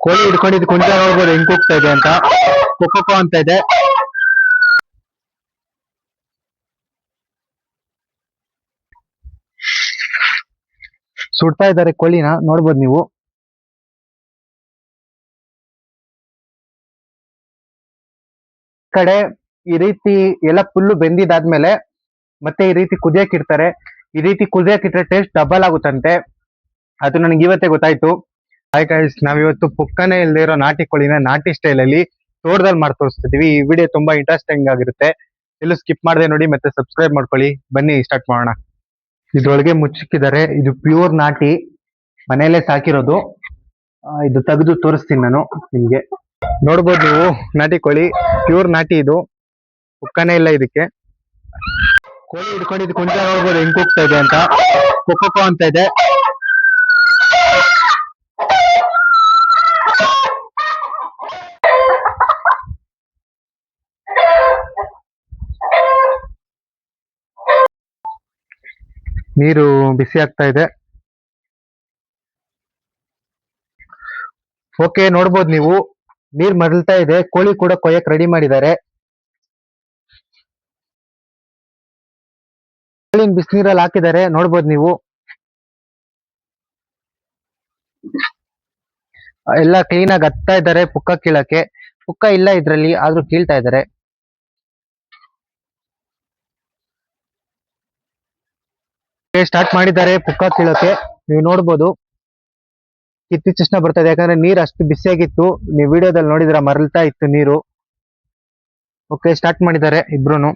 ಕೋಳಿ ಹಿಡ್ಕೊಂಡಿದ್ದು ಕುಂಟ ನೋಡ್ಬೋದು ಹೆಂಗ್ ಕೂಗ್ತಾ ಇದೆ ಅಂತ. ಕೊಕ್ಕೋ ಅಂತ ಇದೆ. ಸುಡ್ತಾ ಇದ್ದಾರೆ ಕೋಳಿನ ನೋಡ್ಬೋದು ನೀವು. ಕಡೆ ಈ ರೀತಿ ಎಲ್ಲ ಫುಲ್ಲು ಬೆಂದಿದಾದ್ಮೇಲೆ ಮತ್ತೆ ಈ ರೀತಿ ಕುದಿಯಕ್ ಇಡ್ತಾರೆ. ಈ ರೀತಿ ಕುದಿಯಕ್ ಇಟ್ರೆ ಟೇಸ್ಟ್ ಡಬಲ್ ಆಗುತ್ತಂತೆ. ಅದು ನನಗೆ ಇವತ್ತೇ ಗೊತ್ತಾಯ್ತು. ಹಾಯ್ ಗೈಸ್, ನಾವಿವತ್ತು ಪುಕ್ಕನೇ ಇಲ್ಲದೆ ಇರೋ ನಾಟಿ ಕೋಳಿನ ನಾಟಿ ಸ್ಟೈಲ್ ಅಲ್ಲಿ ತೋಟದಲ್ಲಿ ಮಾಡಿ ತೋರಿಸ್ತಿದೀವಿ. ಈ ವಿಡಿಯೋ ತುಂಬಾ ಇಂಟ್ರೆಸ್ಟಿಂಗ್ ಆಗಿರುತ್ತೆ. ಎಲ್ಲೂ ಸ್ಕಿಪ್ ಮಾಡದೆ ನೋಡಿ, ಮತ್ತೆ ಸಬ್ಸ್ಕ್ರೈಬ್ ಮಾಡ್ಕೊಳ್ಳಿ. ಬನ್ನಿ ಸ್ಟಾರ್ಟ್ ಮಾಡೋಣ. ಇದ್ರೊಳಗೆ ಮುಚ್ಚಿಕ್ಕಿದ್ದಾರೆ. ಇದು ಪ್ಯೂರ್ ನಾಟಿ, ಮನೆಯಲ್ಲೇ ಸಾಕಿರೋದು. ಇದು ತೆಗೆದು ತೋರಿಸ್ತೀನಿ ನಾನು ನಿಮ್ಗೆ. ನೋಡ್ಬೋದು ನೀವು, ನಾಟಿ ಕೋಳಿ, ಪ್ಯೂರ್ ನಾಟಿ. ಇದು ಪುಕ್ಕನೇ ಇಲ್ಲ ಇದಕ್ಕೆ. ಕೋಳಿ ಹಿಡ್ಕೊಂಡಿದ್ದು ಕುಂಟ ನೋಡ್ಬೋದು ಹೆಂಗ್ ಕೂಗ್ತಾ ಇದೆ ಅಂತ. ಕೊಕ್ಕೋ ಅಂತ ಇದೆ. ನೀರು ಬಿಸಿ ಆಗ್ತಾ ಇದೆ. ಓಕೆ, ನೋಡ್ಬೋದು ನೀವು, ನೀರ್ ಮರಳ್ತಾ ಇದೆ. ಕೋಳಿ ಕೂಡ ಕೊಯ್ಯಕ್ ರೆಡಿ ಮಾಡಿದ್ದಾರೆ. ಕೋಳಿನ ಬಿಸಿನೀರಲ್ಲಿ ಹಾಕಿದ್ದಾರೆ, ನೋಡ್ಬೋದು ನೀವು. ಎಲ್ಲ ಕ್ಲೀನ್ ಆಗಿ ಹತ್ತಾ ಇದ್ದಾರೆ ಪುಕ್ಕ ಕೀಳಕ್ಕೆ. ಪುಕ್ಕ ಇಲ್ಲ ಇದ್ರಲ್ಲಿ, ಆದ್ರೂ ಕೀಳ್ತಾ ಇದ್ದಾರೆ. ಸ್ಟಾರ್ಟ್ ಮಾಡಿದ್ದಾರೆ ಪುಕ್ಕ ಕೀಳಕ್ಕೆ. ನೀವು ನೋಡ್ಬೋದು, ಕಿತ್ತಿದ ತಕ್ಷಣ ಬರ್ತಾ ಇದೆ. ಯಾಕಂದ್ರೆ ನೀರ್ ಅಷ್ಟು ಬಿಸಿಯಾಗಿತ್ತು. ನೀವು ವಿಡಿಯೋದಲ್ಲಿ ನೋಡಿದ್ರ, ಮರಳ್ತಾ ಇತ್ತು ನೀರು. ಓಕೆ, ಸ್ಟಾರ್ಟ್ ಮಾಡಿದ್ದಾರೆ ಇಬ್ರುನು.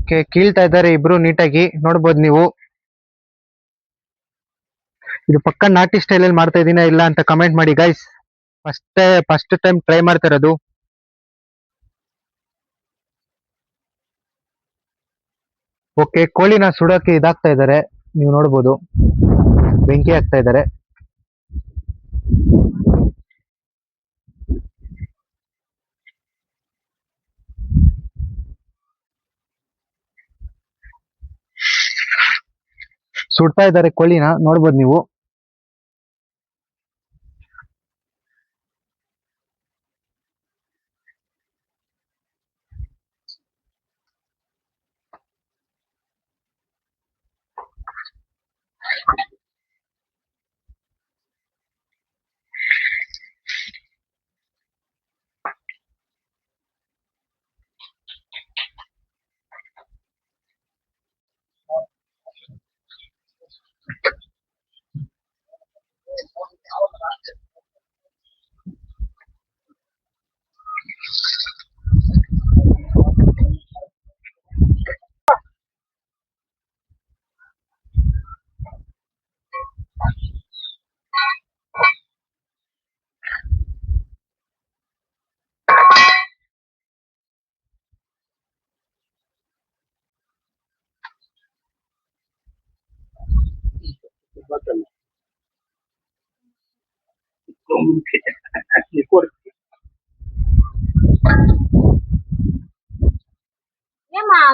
ಓಕೆ, ಕೀಳ್ತಾ ಇದ್ದಾರೆ ಇಬ್ರು ನೀಟಾಗಿ, ನೋಡ್ಬೋದು ನೀವು. ಇದು ಪಕ್ಕ ನಾಟಿ ಸ್ಟೈಲ್ ಅಲ್ಲಿ ಮಾಡ್ತಾ ಇದೀನ ಇಲ್ಲ ಅಂತ ಕಮೆಂಟ್ ಮಾಡಿ ಗೈಸ್. ಫಸ್ಟ್ ಟೈಮ್ ಟ್ರೈ ಮಾಡ್ತಾ ಇರೋದು. ಓಕೆ, ಕೋಳಿನ ಸುಡೋಕೆ ಇದಾಗ್ತಾ ಇದ್ದಾರೆ. ನೀವು ನೋಡ್ಬೋದು, ಬೆಂಕಿ ಹಾಕ್ತಾ ಇದ್ದಾರೆ. ಸುಡ್ತಾ ಇದ್ದಾರೆ ಕೋಳಿನ, ನೋಡ್ಬೋದು ನೀವು.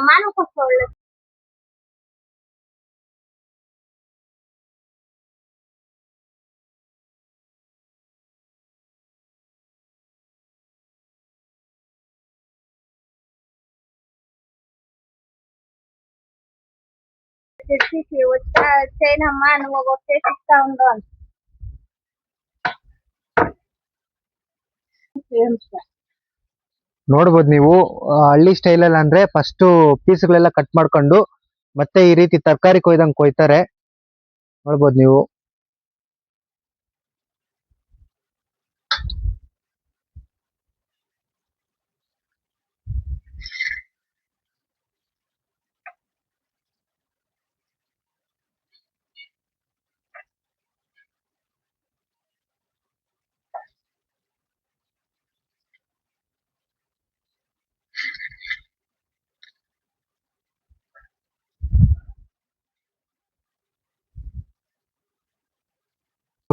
Mano ko solo. Trên hầm ăn một cái sound rồi. ನೋಡ್ಬೋದು ನೀವು, ಹಳ್ಳಿ ಸ್ಟೈಲ್ ಅಲ್ಲಿ ಅಂದ್ರೆ ಫಸ್ಟ್ ಪೀಸ್ಗಳೆಲ್ಲ ಕಟ್ ಮಾಡ್ಕೊಂಡು ಮತ್ತೆ ಈ ರೀತಿ ತರಕಾರಿ ಕೊಯ್ದಂಗ್ ಕೊಯ್ತಾರೆ. ನೋಡ್ಬೋದು ನೀವು.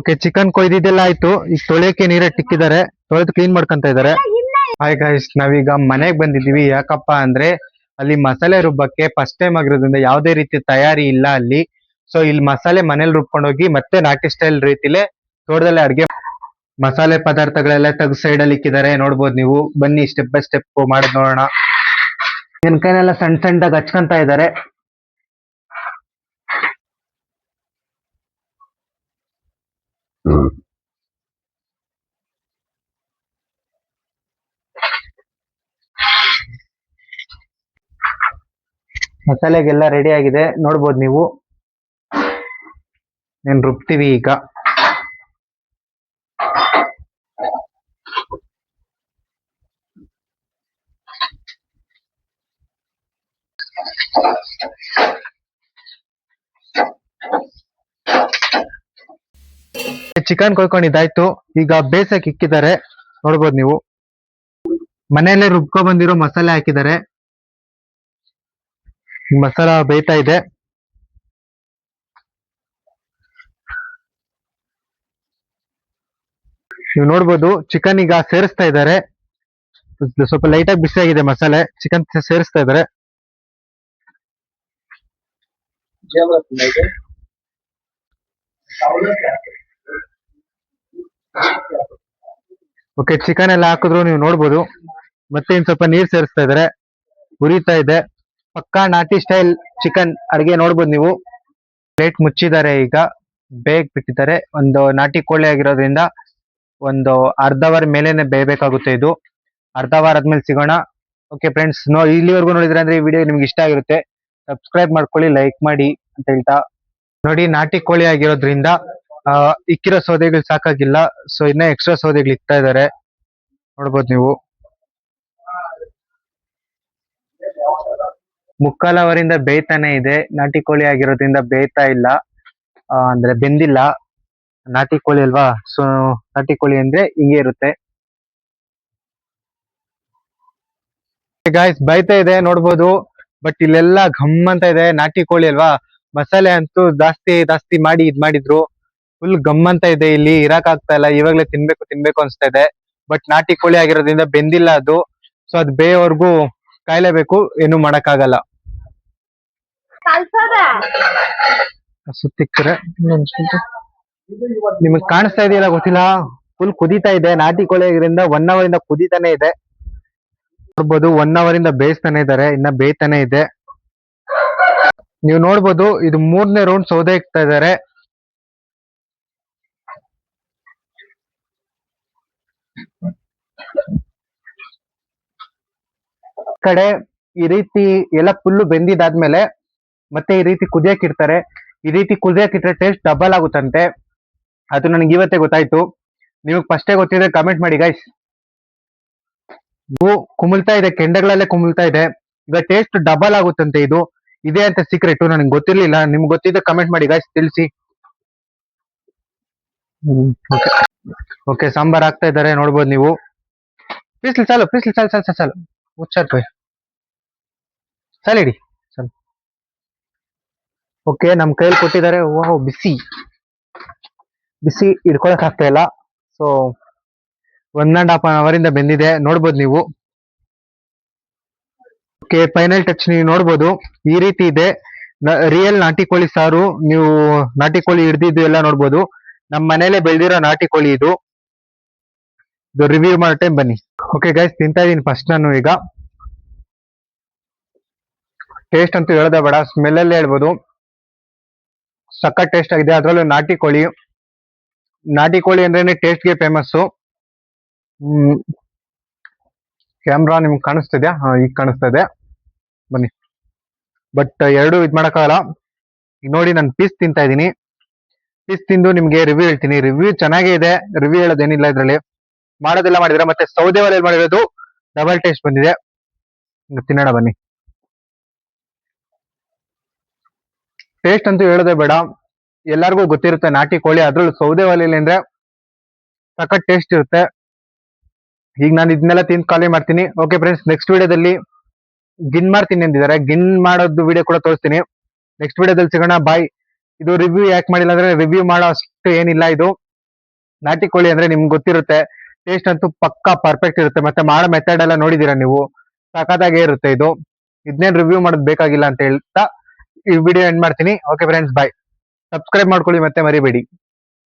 ಓಕೆ, ಚಿಕನ್ ಕೊಯ್ದಿದ್ದೆಲ್ಲ ಆಯ್ತು. ಈಗ ತೊಳೆಯಕ್ಕೆ ನೀರಿಟ್ಟಿಕ್ಕಿದ್ದಾರೆ, ತೊಳೆದು ಕ್ಲೀನ್ ಮಾಡ್ಕೊಂತ ಇದ್ದಾರೆ. ಹಾಯ್ ಗೈಸ್, ನಾವೀಗ ಮನೆಗ್ ಬಂದಿದೀವಿ. ಯಾಕಪ್ಪ ಅಂದ್ರೆ ಅಲ್ಲಿ ಮಸಾಲೆ ರುಬ್ಬಕ್ಕೆ ಫಸ್ಟ್ ಟೈಮ್ ಆಗಿರೋದ್ರಿಂದ ಯಾವುದೇ ರೀತಿ ತಯಾರಿ ಇಲ್ಲ ಅಲ್ಲಿ. ಸೊ ಇಲ್ಲಿ ಮಸಾಲೆ ಮನೇಲಿ ರುಬ್ಕೊಂಡೋಗಿ ಮತ್ತೆ ನಾಟಿ ಸ್ಟೈಲ್ ರೀತಿಲೇ ತೋಟದಲ್ಲೇ ಅಡ್ಗೆ ಮಸಾಲೆ ಪದಾರ್ಥಗಳೆಲ್ಲ ತೆಗ್ದು ಸೈಡ್ ಅಲ್ಲಿ ಇಕ್ಕಿದ್ದಾರೆ ನೋಡ್ಬೋದು ನೀವು. ಬನ್ನಿ ಸ್ಟೆಪ್ ಬೈ ಸ್ಟೆಪ್ ಮಾಡೋದ್ ನೋಡೋಣ. ಮೆಣಕಾಯಿನೆಲ್ಲ ಸಣ್ಣ ಸಣ್ಣದಾಗಿ ಹಚ್ಕೊಂತ ಇದ್ದಾರೆ. ಮಸಾಲೆಗೆಲ್ಲ ರೆಡಿ ಆಗಿದೆ ನೋಡ್ಬೋದು ನೀವು. నేను ರುಬ್ತೀವಿ ಈಗ. ಚಿಕನ್ ಕೊಯ್ಕೊಂಡಿದ್ದಾಯ್ತು, ಈಗ ಬೇಸಕ್ ಇಕ್ಕಿದ್ದಾರೆ ನೋಡ್ಬೋದು ನೀವು. ಮನೆಯಲ್ಲೇ ರುಬ್ಕೊ ಬಂದಿರೋ ಮಸಾಲೆ ಹಾಕಿದ್ದಾರೆ. ಮಸಾಲ ಬೇಯ್ತಾ ಇದೆ. ನೀವು ನೋಡ್ಬೋದು ಚಿಕನ್ ಈಗ ಸೇರಿಸ್ತಾ ಇದ್ದಾರೆ. ಸ್ವಲ್ಪ ಲೈಟ್ ಆಗಿ ಬಿಸಿ ಆಗಿದೆ ಮಸಾಲೆ, ಚಿಕನ್ ಸೇರಿಸ್ತಾ ಇದ್ದಾರೆ. ಓಕೆ, ಚಿಕನ್ ಎಲ್ಲ ಹಾಕಿದ್ರು ನೀವು ನೋಡ್ಬೋದು. ಮತ್ತೆ ಇನ್ ಸ್ವಲ್ಪ ನೀರ್ ಸೇರಿಸ್ತಾ ಇದ್ದಾರೆ, ಉರಿತಾ ಇದೆ. ಪಕ್ಕಾ ನಾಟಿ ಸ್ಟೈಲ್ ಚಿಕನ್ ಅಡಿಗೆ ನೋಡ್ಬೋದು ನೀವು. ಪ್ಲೇಟ್ ಮುಚ್ಚಿದ್ದಾರೆ, ಈಗ ಬೇಗ ಬಿಟ್ಟಿದ್ದಾರೆ. ಒಂದು ನಾಟಿ ಕೋಳಿ ಆಗಿರೋದ್ರಿಂದ ಒಂದು ಅರ್ಧ ಅವರ್ ಮೇಲೇನೆ ಬೇಯಬೇಕಾಗುತ್ತೆ ಇದು. ಅರ್ಧ ಅವರ್ ಆದ್ಮೇಲೆ ಸಿಗೋಣ. ಓಕೆ ಫ್ರೆಂಡ್ಸ್, ಇಲ್ಲಿವರೆಗೂ ನೋಡಿದ್ರೆ ಅಂದ್ರೆ ಈ ವಿಡಿಯೋ ನಿಮ್ಗೆ ಇಷ್ಟ ಆಗಿರುತ್ತೆ. ಸಬ್ಸ್ಕ್ರೈಬ್ ಮಾಡ್ಕೊಳ್ಳಿ, ಲೈಕ್ ಮಾಡಿ ಅಂತ ಹೇಳ್ತಾ. ನೋಡಿ, ನಾಟಿ ಕೋಳಿ ಆಗಿರೋದ್ರಿಂದ ಇಕ್ಕಿರೋ ಸೌದೆಗಳು ಸಾಕಾಗಿಲ್ಲ. ಸೊ ಇನ್ನ ಎಕ್ಸ್ಟ್ರಾ ಸೌದೆಗಳು ಇಕ್ತಾ ಇದ್ದಾರೆ ನೋಡ್ಬೋದು ನೀವು. ಮುಕ್ಕಾಲ್ ಅವರಿಂದ ಬೇಯ್ತಾನೆ ಇದೆ. ನಾಟಿ ಕೋಳಿ ಆಗಿರೋದ್ರಿಂದ ಬೇಯ್ತಾ ಇಲ್ಲ, ಅಂದ್ರೆ ಬೆಂದಿಲ್ಲ. ನಾಟಿ ಕೋಳಿ ಅಲ್ವಾ, ಸೊ ನಾಟಿ ಕೋಳಿ ಅಂದ್ರೆ ಹಿಂಗೆ ಇರುತ್ತೆ. ಗಾಯ್ಸ್, ಬೈತಾ ಇದೆ ನೋಡ್ಬೋದು. ಬಟ್ ಇಲ್ಲೆಲ್ಲ ಘಮ್ ಅಂತ ಇದೆ. ನಾಟಿ ಕೋಳಿ ಅಲ್ವಾ, ಮಸಾಲೆ ಅಂತೂ ಜಾಸ್ತಿ ಮಾಡಿ ಇದ್ ಮಾಡಿದ್ರು. ಫುಲ್ ಗಮ್ ಅಂತ ಇದೆ, ಇಲ್ಲಿ ಇರಕ್ ಆಗ್ತಾ ಇಲ್ಲ. ಇವಾಗ್ಲೇ ತಿನ್ಬೇಕು ಅನ್ಸ್ತಾ ಇದೆ. ಬಟ್ ನಾಟಿ ಕೋಳಿ ಆಗಿರೋದ್ರಿಂದ ಬೆಂದಿಲ್ಲ ಅದು. ಸೊ ಅದ್ ಬೇಯವರೆಗೂ ಕಾಯ್ಲೇಬೇಕು, ಏನು ಮಾಡಕ್ಕಾಗಲ್ಲ. ಸುತ್ತಿಕ್ತಾರೆ ನಿಮಗ್ ಕಾಣಿಸ್ತಾ ಇದೆಯಲ್ಲ ಗೊತ್ತಿಲ್ಲ, ಫುಲ್ ಕುದೀತಾ ಇದೆ. ನಾಟಿ ಕೋಳಿ ಆಗಿರೋದ್ರಿಂದ 1 ಅವರ್ ಇಂದ ಕುದೀತಾನೆ ಇದೆ ನೋಡ್ಬೋದು. 1 ಅವರ್ ಇಂದ ಬೇಯಿಸ್ತಾನೆ ಇದ್ದಾರೆ, ಇನ್ನ ಬೇಯ್ತಾನೆ ಇದೆ. ನೀವು ನೋಡ್ಬೋದು, ಇದು 3ನೇ ರೌಂಡ್ ಸೌದೆ ಇಕ್ತಾ ಇದ್ದಾರೆ. ಕಡೆ ಈ ರೀತಿ ಎಲ್ಲ ಫುಲ್ಲು ಬೆಂದಿದಾದ್ಮೇಲೆ ಮತ್ತೆ ಈ ರೀತಿ ಕುದಿಯಕ್ ಇಡ್ತಾರೆ. ಈ ರೀತಿ ಕುದಿಯಕ್ ಇಟ್ರೆ ಟೇಸ್ಟ್ ಡಬಲ್ ಆಗುತ್ತಂತೆ. ಅದು ನನಗೆ ಇವತ್ತೇ ಗೊತ್ತಾಯ್ತು. ನಿಮಗ್ ಫಸ್ಟೇ ಗೊತ್ತಿದ್ರೆ ಕಮೆಂಟ್ ಮಾಡಿ ಗೈಸ್. ಇದು ಕುಮಿಳ್ತಾ ಇದೆ, ಕೆಂಡಗಳಲ್ಲೇ ಕುಮಿಳ್ತಾ ಇದೆ. ಈಗ ಟೇಸ್ಟ್ ಡಬಲ್ ಆಗುತ್ತಂತೆ. ಇದು ಇದೆ ಅಂತ ಸೀಕ್ರೆಟ್, ನನಗೆ ಗೊತ್ತಿರ್ಲಿಲ್ಲ. ನಿಮ್ಗೆ ಗೊತ್ತಿದ್ರೆ ಕಮೆಂಟ್ ಮಾಡಿ ಗೈಸ್, ತಿಳಿಸಿ. ಓಕೆ, ಸಾಂಬಾರ್ ಹಾಕ್ತಾ ಇದ್ದಾರೆ ನೋಡ್ಬೋದು ನೀವು. ಪೀಸ್ಲಿ ಚಾಲು ಹುಚ್ಚಾರ್ ಕೊಯ್ ಸಾಲಿಡಿ. ಓಕೆ, ನಮ್ ಕೈಯಲ್ಲಿ ಕೊಟ್ಟಿದ್ದಾರೆ. ವಾವ್, ಬಿಸಿ ಹಿಡ್ಕೊಳಕ್ ಆಗ್ತಾ ಇಲ್ಲ. ಸೊ 1.5 ಅವರ್ ಇಂದ ಬೆಂದಿದೆ ನೋಡ್ಬೋದು ನೀವು. ಓಕೆ, ಫೈನಲ್ ಟಚ್ ನೀವು ನೋಡ್ಬೋದು, ಈ ರೀತಿ ಇದೆ. ರಿಯಲ್ ನಾಟಿ ಕೋಳಿ ಸಾರು. ನೀವು ನಾಟಿ ಕೋಳಿ ಹಿಡ್ದಿದ್ದು ಎಲ್ಲ ನೋಡ್ಬೋದು. ನಮ್ ಮನೇಲೆ ಬೆಳ್ದಿರೋ ನಾಟಿ ಕೋಳಿ ಇದು ರಿವ್ಯೂ ಮಾಡೋ ಟೈಮ್ ಬನ್ನಿ. ಓಕೆ ಗೈಸ್, ತಿಂತಾ ಇದೀನಿ ಫಸ್ಟ್ ನಾನು. ಈಗ ಟೇಸ್ಟ್ ಅಂತೂ ಹೇಳೋದೇ ಬೇಡ, ಸ್ಮೆಲ್ ಅಲ್ಲೇ ಹೇಳ್ಬೋದು. ಸಖತ್ ಟೇಸ್ಟ್ ಆಗಿದೆ. ಅದ್ರಲ್ಲೂ ನಾಟಿ ಕೋಳಿ ಅಂದ್ರೇನೆ ಟೇಸ್ಟ್ಗೆ ಫೇಮಸ್ಸು. ಕ್ಯಾಮ್ರಾ ನಿಮ್ಗೆ ಕಾಣಿಸ್ತಿದ್ಯಾ? ಈಗ ಕಾಣಿಸ್ತಾ ಇದೆ, ಬನ್ನಿ. ಬಟ್ ಎರಡು ಇದ್ ಮಾಡಕ್ಕಾಗಲ್ಲ. ಈಗ ನೋಡಿ, ನಾನು ಪೀಸ್ ತಿಂತಾ ಇದೀನಿ. ಪೀಸ್ ತಿಂದು ನಿಮ್ಗೆ ರಿವ್ಯೂ ಹೇಳ್ತೀನಿ. ರಿವ್ಯೂ ಚೆನ್ನಾಗೇ ಇದೆ, ರಿವ್ಯೂ ಹೇಳೋದೇನಿಲ್ಲ ಇದ್ರಲ್ಲಿ. ಮಾಡೋದೆಲ್ಲ ಮಾಡಿದ್ರೆ, ಮತ್ತೆ ಸೌದೆ ಒಲೆಯಲ್ಲಿ ಮಾಡಿರೋದು ಡಬಲ್ ಟೇಸ್ಟ್ ಬಂದಿದೆ. ತಿನ್ನೋಣ ಬನ್ನಿ. ಟೇಸ್ಟ್ ಅಂತೂ ಹೇಳೋದೇ ಬೇಡ, ಎಲ್ಲರಿಗೂ ಗೊತ್ತಿರುತ್ತೆ ನಾಟಿ ಕೋಳಿ. ಅದ್ರಲ್ಲೂ ಸೌದೆ ಒಲೆಯಲ್ಲಿ ಅಂದ್ರೆ ಸಖತ್ ಟೇಸ್ಟ್ ಇರುತ್ತೆ. ಈಗ ನಾನು ಇದನ್ನೆಲ್ಲ ತಿಂದು ಖಾಲಿ ಮಾಡ್ತೀನಿ. ಓಕೆ ಫ್ರೆಂಡ್ಸ್, ನೆಕ್ಸ್ಟ್ ವಿಡಿಯೋದಲ್ಲಿ ಗಿನ್ ಮಾಡ್ತೀನಿ ಅಂದಿದ್ದಾರೆ. ಗಿನ್ ಮಾಡೋದು ವಿಡಿಯೋ ಕೂಡ ತೋರಿಸ್ತೀನಿ. ನೆಕ್ಸ್ಟ್ ವಿಡಿಯೋದಲ್ಲಿ ಸಿಗೋಣ, ಬಾಯ್. ಇದು ರಿವ್ಯೂ ಯಾಕೆ ಮಾಡಿಲ್ಲ ಅಂದ್ರೆ, ರಿವ್ಯೂ ಮಾಡೋ ಅಷ್ಟು ಏನಿಲ್ಲ. ಇದು ನಾಟಿ ಕೋಳಿ ಅಂದ್ರೆ ನಿಮ್ಗೆ ಗೊತ್ತಿರುತ್ತೆ, ಟೇಸ್ಟ್ ಅಂತೂ ಪಕ್ಕಾ ಪರ್ಫೆಕ್ಟ್ ಇರುತ್ತೆ. ಮತ್ತೆ ಮಾಡೋ ಮೆಥಡ್ ಎಲ್ಲ ನೋಡಿದೀರಾ ನೀವು, ಸಖತ್ತಾಗೇ ಇರುತ್ತೆ ಇದು. ಇದನ್ನೇನು ರಿವ್ಯೂ ಮಾಡೋದು ಬೇಕಾಗಿಲ್ಲ ಅಂತ ಹೇಳ್ತಾ ಈ ವಿಡಿಯೋ ಎಂಡ್ ಮಾಡ್ತೀನಿ. ಓಕೆ ಫ್ರೆಂಡ್ಸ್, ಬಾಯ್. ಸಬ್ಸ್ಕ್ರೈಬ್ ಮಾಡ್ಕೊಳ್ಳಿ ಮತ್ತೆ ಮರಿಬೇಡಿ.